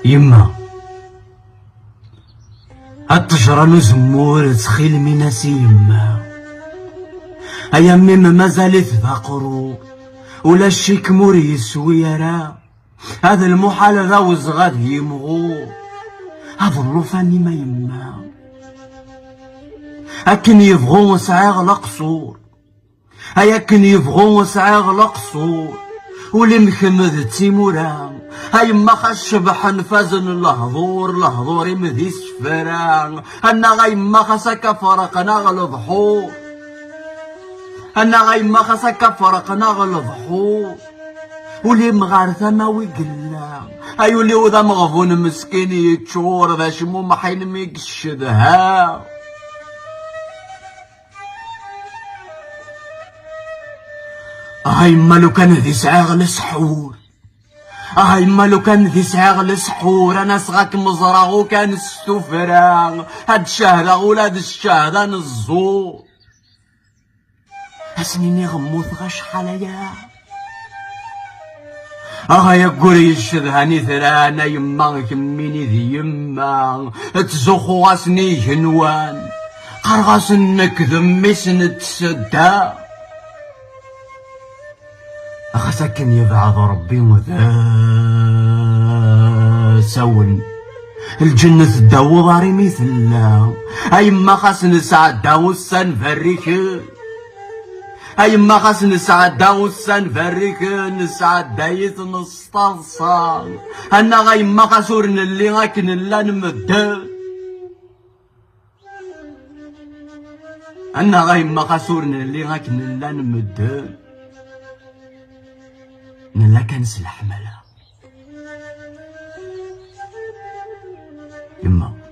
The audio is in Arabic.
يما التجرة نزمور تخيل ميناسي يما ايا ميم مازالت ذاقرو ولا الشيك موري يسوي راه هذا المحال ذا وزغاد يمغو هذا الرفاني ما يما أكن يبغون سعاغ القصور هيا كن يبغون سعاغ القصور ولي مخمد تيمورا هاي ما خشبح نفازن الهضور يمذي سفران انا غاي ما خسك فرقنا غلظحور انا غاي ما خسك فرقنا غلظحور ولي مغارثة ما ويقلا هاي ولي وذا مغفون مسكين يتشور ذا شمو محين ميقشدها هاي ما لو كان ذي سعاغ السحور هاي ما لو كان ذي سعاغ السحور انا صغاك مزرعو كان السفران هاد الشهر ولاد الشهدان الزور اسنيني غموت غاش حاليا هاي قريش ذهاني ثرانا يما كميني ذي يما تزخو غاسني هنوان قرغاس نكذم مسن تسدا أخسكن يبعض ربي وذا سون الجنة تداو ضاري مثلا أي ما خاص نسعد داو السن فريك أي ما خاص نسعد داو السن فريك نسعد دايت نسترصال أنا غاي ما خاسورن اللي غاكن لا نمدد أنا غاي ما خاسورن اللي غاكن لا نمدد نلا كنسل حملها يما